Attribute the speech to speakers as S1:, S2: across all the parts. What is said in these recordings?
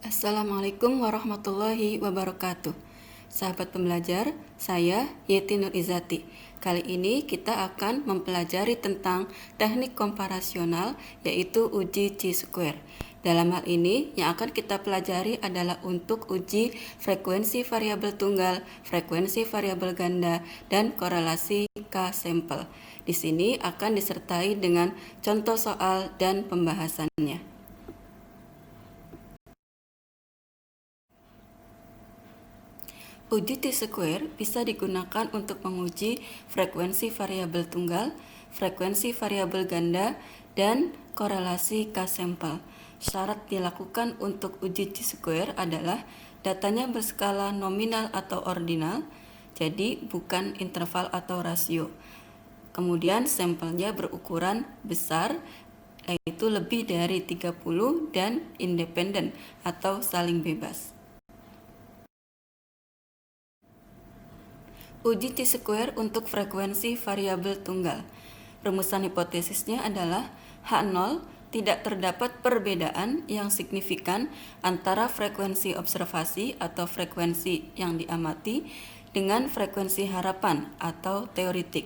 S1: Assalamualaikum warahmatullahi wabarakatuh. Sahabat pembelajar, saya Yeti Nur Izati. Kali ini kita akan mempelajari tentang teknik komparasional, yaitu uji chi-square. Dalam hal ini, yang akan kita pelajari adalah untuk uji frekuensi variabel tunggal, frekuensi variabel ganda, dan korelasi K-sampel. Di sini akan disertai dengan contoh soal dan pembahasannya. Uji chi-square bisa digunakan untuk menguji frekuensi variabel tunggal, frekuensi variabel ganda, dan korelasi K-sampel. Syarat dilakukan untuk uji chi-square adalah datanya berskala nominal atau ordinal, jadi bukan interval atau rasio. Kemudian sampelnya berukuran besar, yaitu lebih dari 30 dan independen atau saling bebas. Uji chi-square untuk frekuensi variabel tunggal. Rumusan hipotesisnya adalah H0 tidak terdapat perbedaan yang signifikan antara frekuensi observasi atau frekuensi yang diamati dengan frekuensi harapan atau teoretik.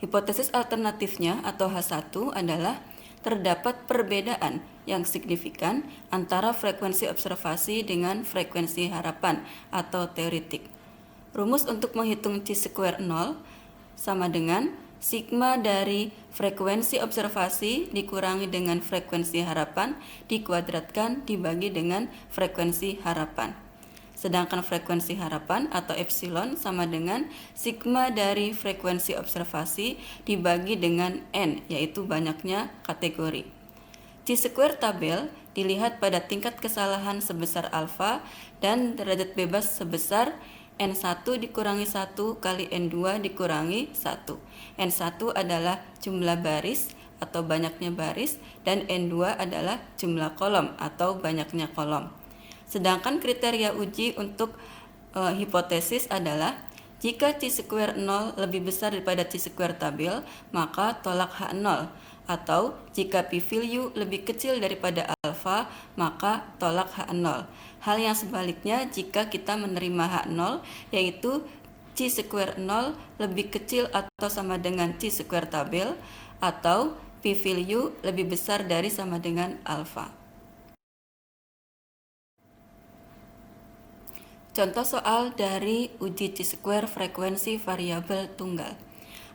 S1: Hipotesis alternatifnya atau H1 adalah terdapat perbedaan yang signifikan antara frekuensi observasi dengan frekuensi harapan atau teoretik. Rumus untuk menghitung chi-square 0 sama dengan sigma dari frekuensi observasi dikurangi dengan frekuensi harapan dikuadratkan dibagi dengan frekuensi harapan. Sedangkan frekuensi harapan atau epsilon sama dengan sigma dari frekuensi observasi dibagi dengan n, yaitu banyaknya kategori. Chi-square tabel dilihat pada tingkat kesalahan sebesar alfa dan derajat bebas sebesar N1 dikurangi 1 kali N2 dikurangi 1. N1 adalah jumlah baris atau banyaknya baris dan N2 adalah jumlah kolom atau banyaknya kolom. Sedangkan kriteria uji untuk hipotesis adalah jika chi-square 0 lebih besar daripada chi-square tabel, maka tolak H0. Atau jika p-value lebih kecil daripada alfa, maka tolak H0. Hal yang sebaliknya jika kita menerima H0, yaitu chi-square 0 lebih kecil atau sama dengan chi-square tabel, atau p-value lebih besar dari sama dengan alfa. Contoh soal dari uji chi-square frekuensi variabel tunggal.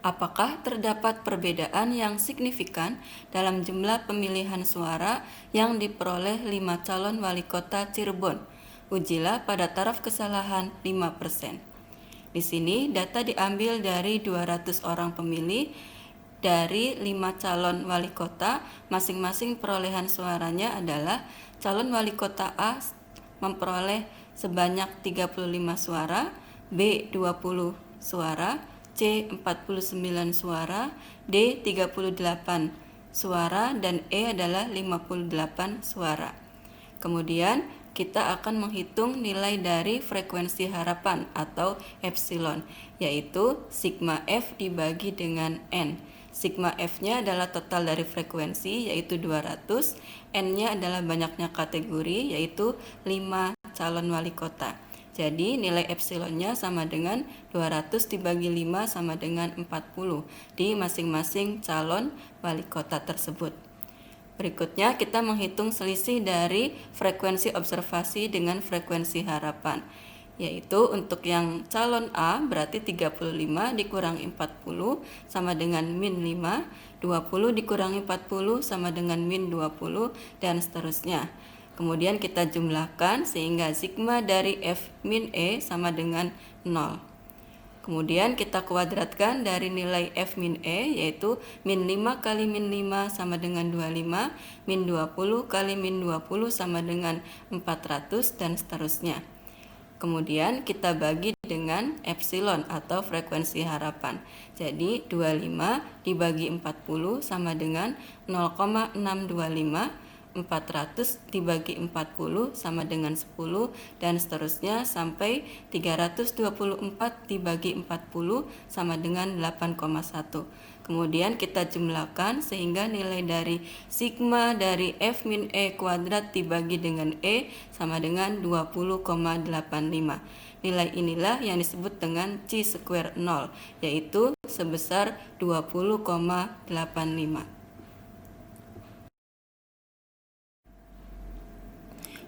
S1: Apakah terdapat perbedaan yang signifikan dalam jumlah pemilihan suara yang diperoleh 5 calon wali kota Cirebon? Ujilah pada taraf kesalahan 5%. Di sini data diambil dari 200 orang pemilih dari 5 calon wali kota, masing-masing perolehan suaranya adalah calon wali kota A memperoleh sebanyak 35 suara, B 20 suara, C 49 suara, D 38 suara, dan E adalah 58 suara. Kemudian kita akan menghitung nilai dari frekuensi harapan atau epsilon, yaitu sigma F dibagi dengan N. Sigma F-nya adalah total dari frekuensi, yaitu 200, N-nya adalah banyaknya kategori, yaitu 5 calon wali kota. Jadi nilai epsilonnya sama dengan 200 dibagi 5 sama dengan 40 di masing-masing calon wali kota tersebut. Berikutnya kita menghitung selisih dari frekuensi observasi dengan frekuensi harapan, yaitu untuk yang calon A berarti 35 dikurangi 40 sama dengan min 5, 20 dikurangi 40 sama dengan min 20, dan seterusnya. Kemudian kita jumlahkan sehingga sigma dari F min E sama dengan 0. Kemudian kita kuadratkan dari nilai F min E, yaitu min 5 kali min 5 sama dengan 25, min 20 kali min 20 sama dengan 400, dan seterusnya. Kemudian kita bagi dengan epsilon atau frekuensi harapan. Jadi 25 dibagi 40 sama dengan 0,625, 400 dibagi 40 sama dengan 10, dan seterusnya sampai 324 dibagi 40 sama dengan 8,1. Kemudian kita jumlahkan sehingga nilai dari sigma dari F min E kuadrat dibagi dengan E sama dengan 20,85. Nilai inilah yang disebut dengan chi square 0, yaitu sebesar 20,85.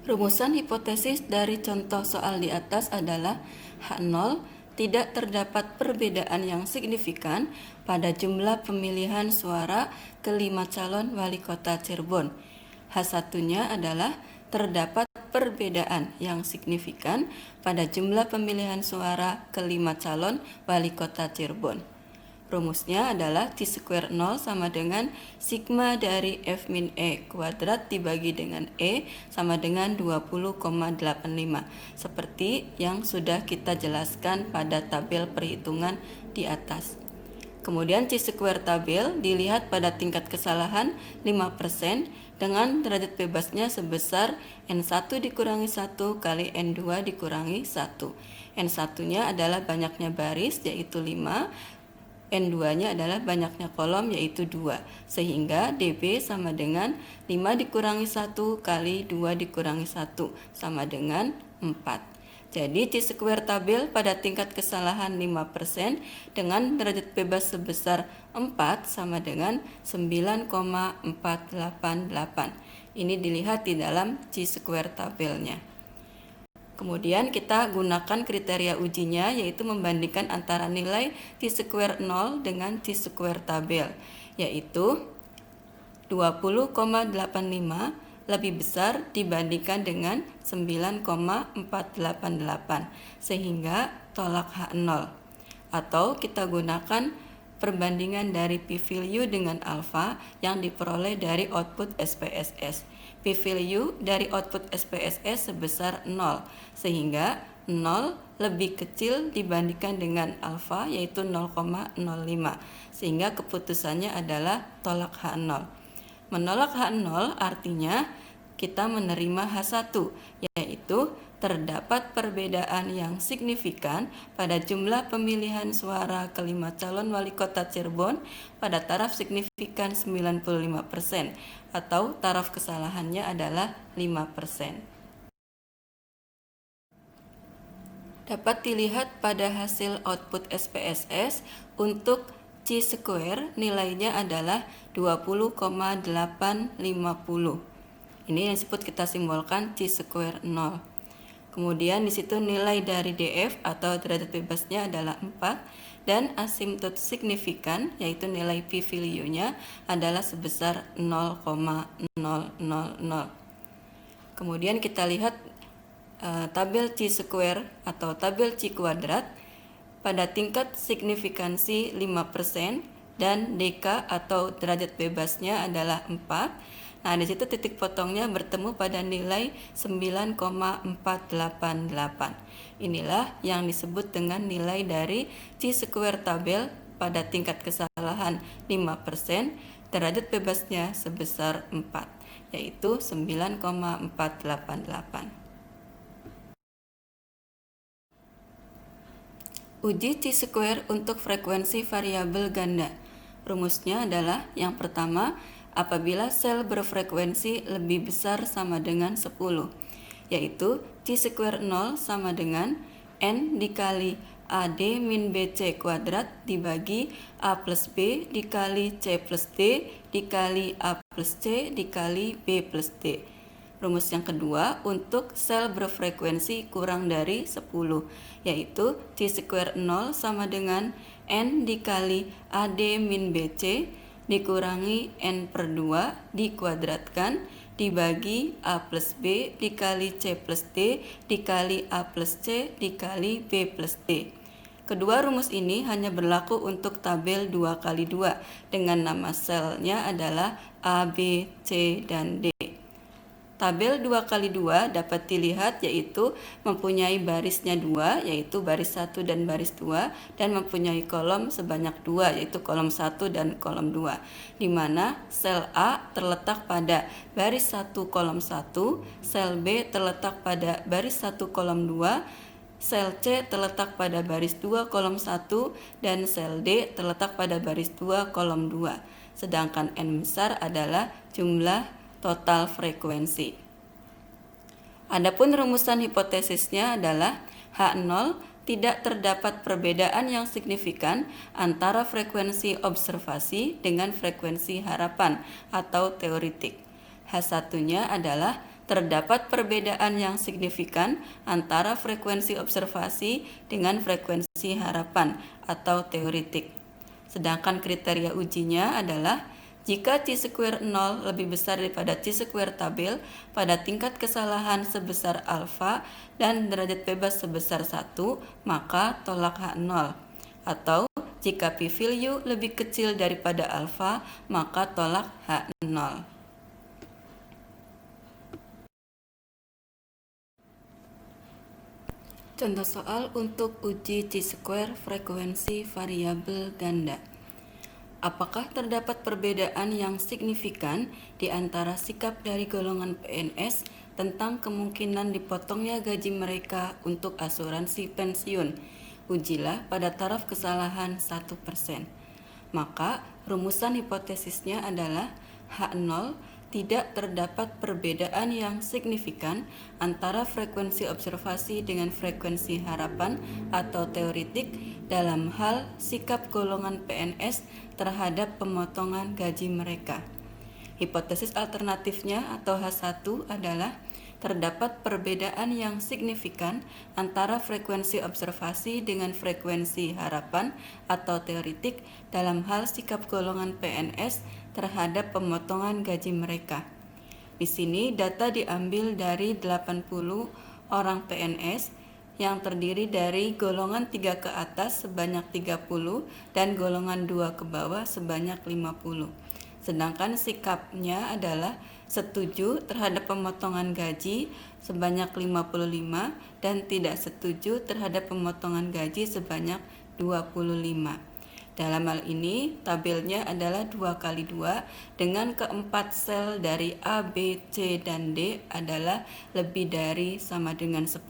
S1: Rumusan hipotesis dari contoh soal di atas adalah H0 tidak terdapat perbedaan yang signifikan pada jumlah pemilihan suara kelima calon wali kota Cirebon. H1-nya adalah terdapat perbedaan yang signifikan pada jumlah pemilihan suara kelima calon wali kota Cirebon. Rumusnya adalah chi square 0 sama dengan sigma dari F min E kuadrat dibagi dengan E sama dengan 20,85, seperti yang sudah kita jelaskan pada tabel perhitungan di atas. Kemudian chi square tabel dilihat pada tingkat kesalahan 5% dengan derajat bebasnya sebesar N1 dikurangi 1 kali N2 dikurangi 1. N1-nya adalah banyaknya baris yaitu 5, N2-nya adalah banyaknya kolom yaitu 2, sehingga DB sama dengan 5 dikurangi 1 kali 2 dikurangi 1 sama dengan 4. Jadi chi square tabel pada tingkat kesalahan 5% dengan derajat bebas sebesar 4 sama dengan 9,488. Ini dilihat di dalam chi square tabelnya. Kemudian kita gunakan kriteria ujinya, yaitu membandingkan antara nilai chi square 0 dengan chi square tabel, yaitu 20,85 lebih besar dibandingkan dengan 9,488, sehingga tolak H0. Atau kita gunakan perbandingan dari p-value dengan alfa yang diperoleh dari output SPSS. P-value dari output SPSS sebesar 0, sehingga 0 lebih kecil dibandingkan dengan alfa yaitu 0,05, sehingga keputusannya adalah tolak H0. Menolak H0 artinya kita menerima H1, yaitu terdapat perbedaan yang signifikan pada jumlah pemilihan suara kelima calon wali kota Cirebon pada taraf signifikan 95% atau taraf kesalahannya adalah 5%. Dapat dilihat pada hasil output SPSS untuk chi square nilainya adalah 20,850. Ini yang disebut kita simbolkan chi square 0. Kemudian di situ nilai dari DF atau derajat bebasnya adalah 4 dan asimtot signifikan yaitu nilai p-value-nya adalah sebesar 0,000. Kemudian kita lihat tabel chi square atau tabel chi kuadrat pada tingkat signifikansi 5% dan DK atau derajat bebasnya adalah 4. Nah, di situ titik potongnya bertemu pada nilai 9,488. Inilah yang disebut dengan nilai dari chi square tabel pada tingkat kesalahan 5%, derajat bebasnya sebesar 4, yaitu 9,488. Uji chi square untuk frekuensi variabel ganda. Rumusnya adalah yang pertama, apabila sel berfrekuensi lebih besar sama dengan 10, yaitu chi square 0 sama dengan N dikali AD min BC kuadrat dibagi A plus B dikali C plus D dikali A plus C dikali B plus D. Rumus yang kedua untuk sel berfrekuensi kurang dari 10, yaitu chi square 0 sama dengan N dikali AD min BC dikurangi N per 2 dikuadratkan dibagi A plus B dikali C plus D dikali A plus C dikali B plus D. Kedua rumus ini hanya berlaku untuk tabel 2 kali 2 dengan nama selnya adalah A, B, C, dan D. Tabel 2 kali 2 dapat dilihat yaitu mempunyai barisnya 2 yaitu baris 1 dan baris 2 dan mempunyai kolom sebanyak 2 yaitu kolom 1 dan kolom 2, di mana sel A terletak pada baris 1 kolom 1, sel B terletak pada baris 1 kolom 2, Sel C terletak pada baris 2 kolom 1 dan sel D terletak pada baris 2 kolom 2. Sedangkan N besar adalah jumlah total frekuensi. Adapun rumusan hipotesisnya adalah H0 tidak terdapat perbedaan yang signifikan antara frekuensi observasi dengan frekuensi harapan atau teoritik. H1-nya adalah terdapat perbedaan yang signifikan antara frekuensi observasi dengan frekuensi harapan atau teoritik. Sedangkan kriteria ujinya adalah jika chi-square 0 lebih besar daripada chi-square tabel pada tingkat kesalahan sebesar alfa dan derajat bebas sebesar 1, maka tolak H0. Atau jika p-value lebih kecil daripada alfa, maka tolak H0. Contoh soal untuk uji chi-square frekuensi variabel ganda. Apakah terdapat perbedaan yang signifikan di antara sikap dari golongan PNS tentang kemungkinan dipotongnya gaji mereka untuk asuransi pensiun? Ujilah pada taraf kesalahan 1%. Maka rumusan hipotesisnya adalah H0 tidak terdapat perbedaan yang signifikan antara frekuensi observasi dengan frekuensi harapan atau teoritik dalam hal sikap golongan PNS terhadap pemotongan gaji mereka. Hipotesis alternatifnya atau H1 adalah terdapat perbedaan yang signifikan antara frekuensi observasi dengan frekuensi harapan atau teoritik dalam hal sikap golongan PNS terhadap pemotongan gaji mereka. Di sini data diambil dari 80 orang PNS yang terdiri dari golongan 3 ke atas sebanyak 30 dan golongan 2 ke bawah sebanyak 50. Sedangkan sikapnya adalah setuju terhadap pemotongan gaji sebanyak 55 dan tidak setuju terhadap pemotongan gaji sebanyak 25. Dalam hal ini, tabelnya adalah 2 kali 2 dengan keempat sel dari A, B, C, dan D adalah lebih dari sama dengan 10.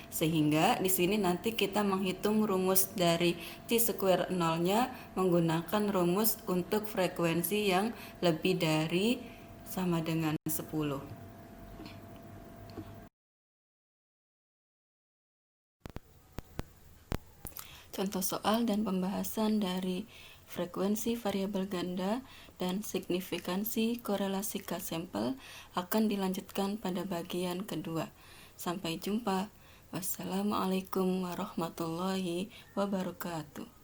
S1: Sehingga di sini nanti kita menghitung rumus dari chi-square 0-nya menggunakan rumus untuk frekuensi yang lebih dari sama dengan 10. Contoh soal dan pembahasan dari frekuensi variabel ganda dan signifikansi korelasi K-sampel akan dilanjutkan pada bagian kedua. Sampai jumpa. Wassalamualaikum warahmatullahi wabarakatuh.